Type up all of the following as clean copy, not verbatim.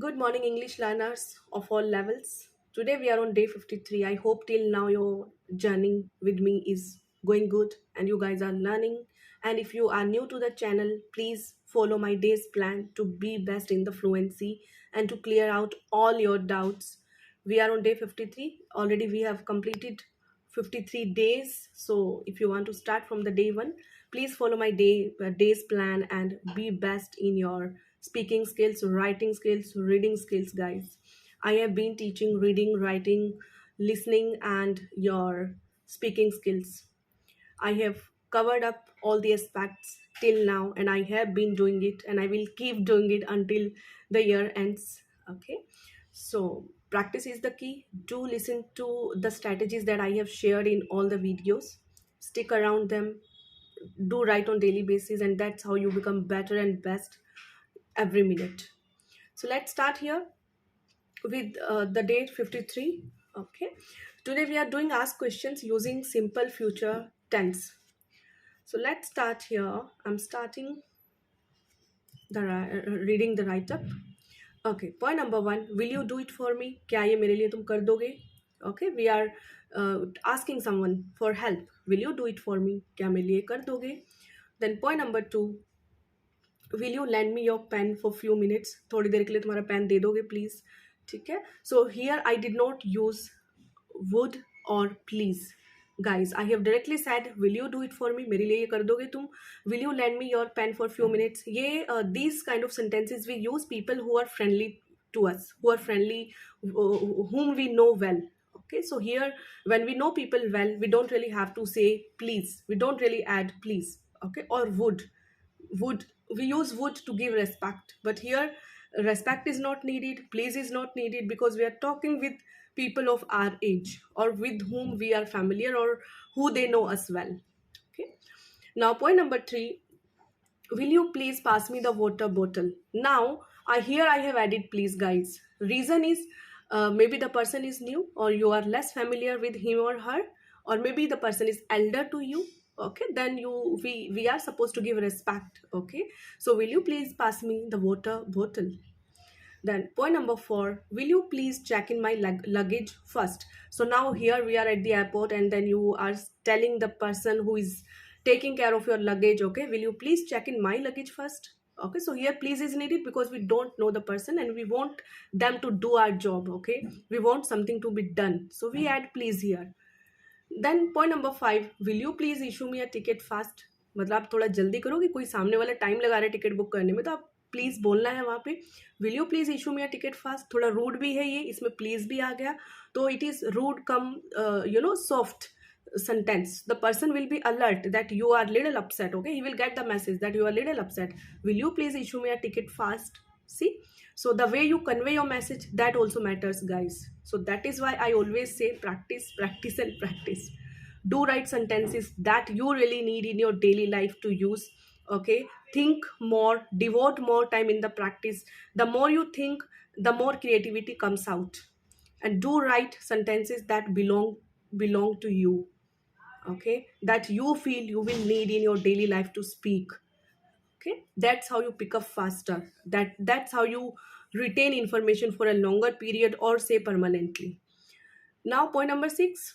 Good morning, English learners of all levels. Today we are on day 53. I hope till now your journey with me is going good and you guys are learning. And if you are new to the channel, please follow my day's plan to be best in the fluency and to clear out all your doubts. We are on day 53. Already we have completed 53 days. So if you want to start from the day one, please follow my day's plan and be best in your speaking skills, writing skills, reading skills, guys. I have been teaching reading, writing, listening, and your speaking skills. I have covered up all the aspects till now, and I have been doing it, and I will keep doing it until the year ends. Okay, so practice is the key. Do listen to the strategies that I have shared in all the videos. Stick around them, do write on daily basis, and that's how you become better and best every minute. So let's start here with the date 53. Okay, today we are doing ask questions using simple future tense. So let's start here. I'm starting reading the write up. Okay, point number one, will you do it for me? क्या ये मेरे लिए तुम कर दोगे? Okay, we are asking someone for help. Will you do it for me? क्या मेरे लिए कर दोगे? Then point number two, will you lend me your pen for few minutes, थोड़ी देर के लिए तुम्हारा पेन दे दोगे प्लीज? ठीक है, so here I did not use would or please guys. I have directly said will you do it for me, मेरे लिए ये कर दोगे तुम? Will you lend me your pen for few minutes, ये these kind of sentences we use people who are friendly to us, who are friendly, whom we know well. Okay, so here when we know people well, we don't really have to say please, we don't really add please. Okay, or would we use would to give respect, but here respect is not needed, please is not needed, because we are talking with people of our age or with whom we are familiar or who they know us well. Okay, now point number three, will you please pass me the water bottle? Now I have added please, guys. Reason is maybe the person is new or you are less familiar with him or her, or maybe the person is elder to you. Okay, then we are supposed to give respect. Okay, so will you please pass me the water bottle? Then point number four, will you please check in my luggage first? So now here we are at the airport and then you are telling the person who is taking care of your luggage, okay, will you please check in my luggage first? Okay, so here please is needed because we don't know the person and we want them to do our job. Okay, we want something to be done, so we add please here. Then point number five, will you please issue me a ticket fast? मतलब आप थोड़ा जल्दी करो कि कोई सामने वाला time लगा रहे टिकट बुक करने में, तो आप प्लीज बोलना है वहाँ पे will you please issue me a ticket fast. थोड़ा रूड भी है ये, इसमें प्लीज भी आ गया, तो it is rude cum soft sentence. The person will be alert that you are little upset. Okay, he will get the message that you are little upset. Will you please issue me a ticket fast? See, so the way you convey your message, that also matters, guys. So that is why I always say practice, practice and practice. Do write sentences that you really need in your daily life to use. Okay, think more, devote more time in the practice. The more you think, the more creativity comes out. And do write sentences that belong to you. Okay, that you feel you will need in your daily life to speak. Okay, that's how you pick up faster, that's how you retain information for a longer period or say permanently. Now point number six,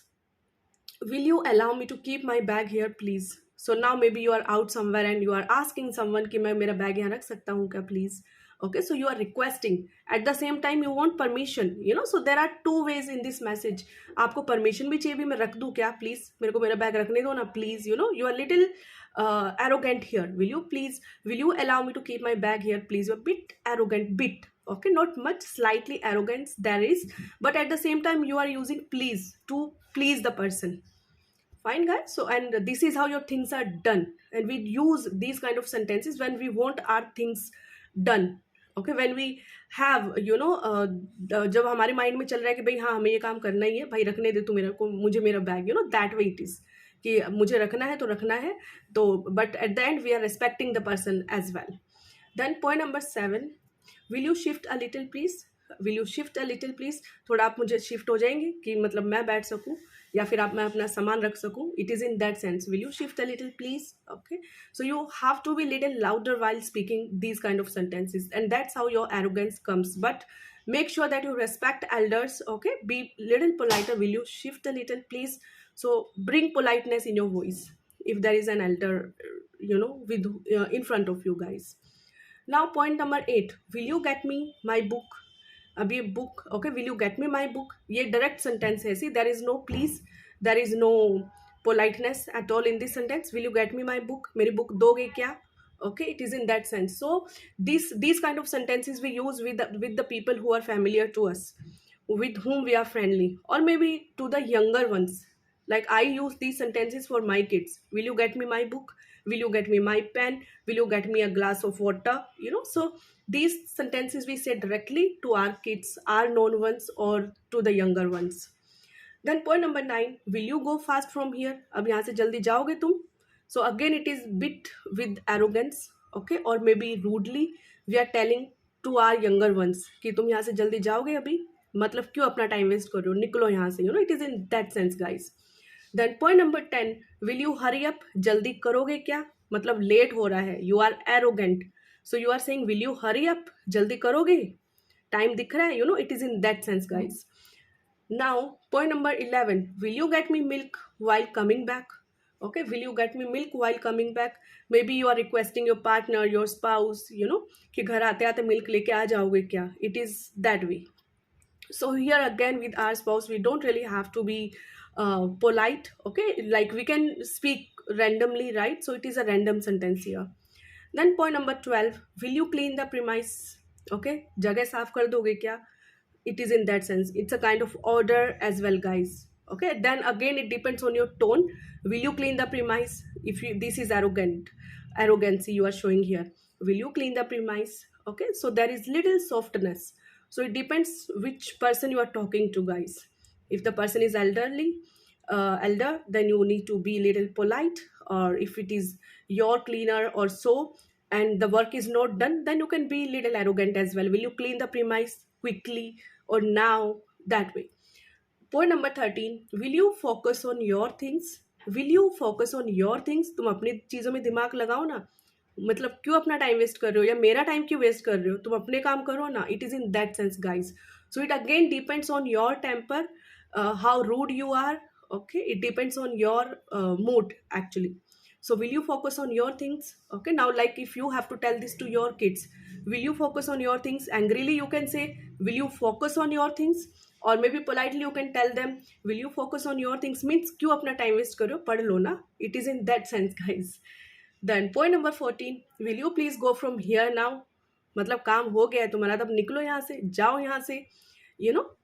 will you allow me to keep my bag here please? So now maybe you are out somewhere and you are asking someone कि मैं मेरा bag यहाँ रख सकता हूँ क्या please? Okay, so you are requesting, at the same time you want permission, so there are two ways in this message. आपको permission भी चाहिए भी, मैं रख दूँ क्या please, मेरे को मेरा बैग रखने दो ना please. You are little arrogant here. Will you allow me to keep my bag here please? You're a bit arrogant, bit. Okay, not much, slightly arrogance there is, but at the same time you are using please to please the person. Fine, guys. So, and this is how your things are done, and we use these kind of sentences when we want our things done. Okay, when we have जब हमारे mind में चल रहा है कि भाई हाँ हमें ये काम करना ही है, भाई रखने दे तू मेरे को, मुझे मेरा bag, that way it is कि मुझे रखना है तो रखना है, तो but at the end we are respecting the person as well. Then point number 7, will you shift a little please? Will you shift a little please, थोड़ा आप मुझे शिफ्ट हो जाएंगे कि मतलब मैं बैठ सकूँ या फिर आप मैं अपना सामान रख सकूँ. It is in that sense, will you shift a little please. Okay, so you have to be little louder while speaking these kind of sentences, and that's how your arrogance comes. But make sure that you respect elders. Okay, be little politer, will you shift a little please. So bring politeness in your voice if there is an elder, with in front of you guys. Now point number 8, will you get me my book. अभी book, okay, will you get me my book, ये direct sentence है. See, there is no please, there is no politeness at all in this sentence. Will you get me my book, मेरी book दोगे क्या. Okay, it is in that sense. So these kind of sentences we use with the people who are familiar to us, with whom we are friendly, or maybe to the younger ones. Like I use these sentences for my kids. Will you get me my book, will you get me my pen, will you get me a glass of water, so these sentences we say directly to our kids, our known ones, or to the younger ones. Then point number 9, will you go fast from here, अब यहाँ से जल्दी जाओगे तुम. So again it is bit with arrogance, okay, or maybe rudely we are telling to our younger ones कि तुम यहाँ से जल्दी जाओगे अभी, मतलब क्यों अपना टाइम वेस्ट कर रहे हो, निकलो यहाँ से, it is in that sense guys. Then point number 10, will you hurry up, जल्दी करोगे क्या, मतलब लेट हो रहा है, you are arrogant, so you are saying will you hurry up, जल्दी करोगे, टाइम दिख रहा है, it is in that sense guys. Now, point number 11, will you get me milk while coming back? Okay, will you get me milk while coming back? Maybe you are requesting your partner, your spouse, कि घर आते आते milk लेके आ जाओगे क्या? It is that way. So here again with our spouse, we don't really have to be polite, okay? Like we can speak randomly, right? So it is a random sentence here. Then point number 12, will you clean the premise? Okay, जगह साफ कर दोगे क्या? It is in that sense, it's a kind of order as well guys. Okay, then again it depends on your tone. Will you clean the premise, if you, this is arrogancy you are showing here, will you clean the premise. Okay, so there is little softness. So it depends which person you are talking to guys. If the person is elder, then you need to be little polite, or if it is your cleaner or so and the work is not done, then you can be little arrogant as well. Will you clean the premise quickly or now, that way. Point number 13, will you focus on your things. Will you focus on your things, तुम अपनी चीज़ों में दिमाग लगाओ ना, मतलब क्यों अपना टाइम वेस्ट कर रहे हो या मेरा टाइम क्यों वेस्ट कर रहे हो, तुम अपने काम करो ना. It is in that sense guys. So it again depends on your temper, how rude you are. Okay, it depends on your mood actually. So will you focus on your things. Okay, now like if you have to tell this to your kids, will you focus on your things, angrily you can say will you focus on your things, or maybe politely you can tell them will you focus on your things, means क्यों अपना time waste करो, पढ़ लो ना. It is in that sense guys. Then point number 14, will you please go from here now, मतलब काम हो गया है तुम्हारा, तब निकलो यहाँ से, जाओ यहाँ से,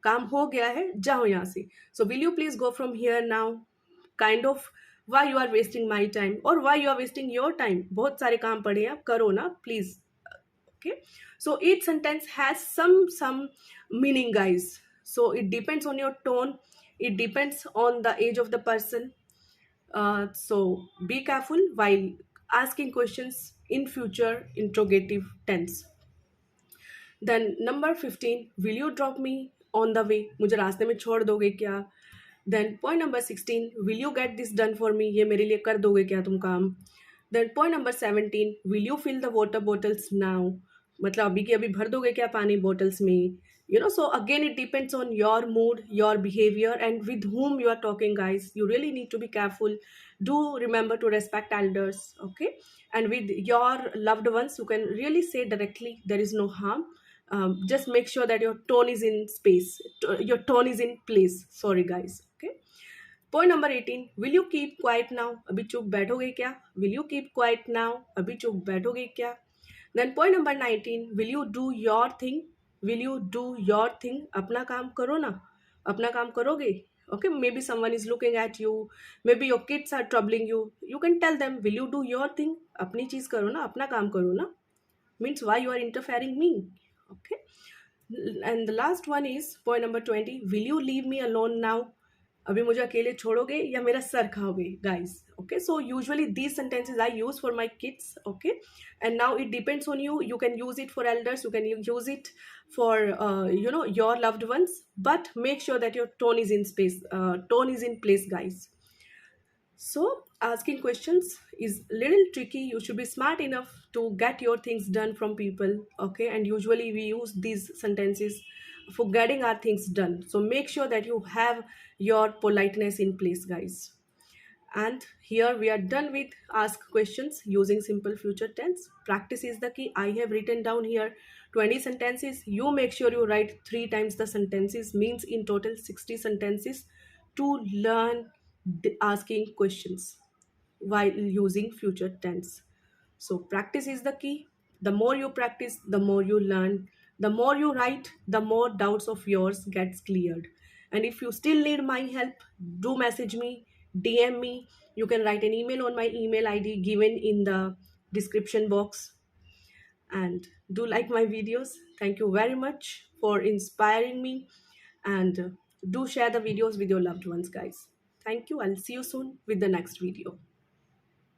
काम हो गया है, जाओ यहाँ से. So will you please go from here now, kind of why you are wasting my time or why you are wasting your time, बहुत सारे काम पड़े हैं, आप करो ना please. Okay, so each sentence has some meaning guys. So it depends on your tone, it depends on the age of the person. So be careful while asking questions in future interrogative tense. Then number 15, will you drop me on the way, मुझे रास्ते में छोड़ दोगे क्या. Then point number 16, will you get this done for me, ये मेरे लिए कर दोगे क्या तुम काम. Then point number 17, will you fill the water bottles now, मतलब अभी की अभी भर दोगे क्या पानी bottles में. So again it depends on your mood, your behavior, and with whom you are talking guys. You really need to be careful. Do remember to respect elders. Okay, and with your loved ones you can really say directly, there is no harm. Just make sure that your tone is in space, your tone is in place. Sorry guys. Okay, point number 18, will you keep quiet now, अभी चुप बैठोगे क्या. Will you keep quiet now, अभी चुप बैठोगे क्या. Then point number 19, will you do your thing. Will you do your thing, अपना काम करो ना, अपना काम करोगे. Okay, maybe someone is looking at you, maybe your kids are troubling you, you can tell them will you do your thing, अपनी चीज़ करो ना, अपना काम करो ना, means why you are interfering me. Okay, and the last one is point number 20, will you leave me alone now, अभी मुझे अकेले छोड़ोगे या मेरा सर खाओगे guys. Okay, so usually these sentences I use for my kids. Okay, and now it depends on you. You can use it for elders, you can use it for your loved ones, but make sure that your tone is in place, guys. So, asking questions is little tricky. You should be smart enough to get your things done from people, okay? And usually we use these sentences for getting our things done. So, make sure that you have your politeness in place, guys. And here we are done with ask questions using simple future tense. Practice is the key. I have written down here 20 sentences. You make sure you write 3 times the sentences, means in total 60 sentences to learn asking questions while using future tense. So, practice is the key. The more you practice, the more you learn. The more you write, the more doubts of yours gets cleared. And if you still need my help, do message me, DM me. You can write an email on my email ID given in the description box. And do like my videos. Thank you very much for inspiring me. And do share the videos with your loved ones, guys. Thank you. I'll see you soon with the next video.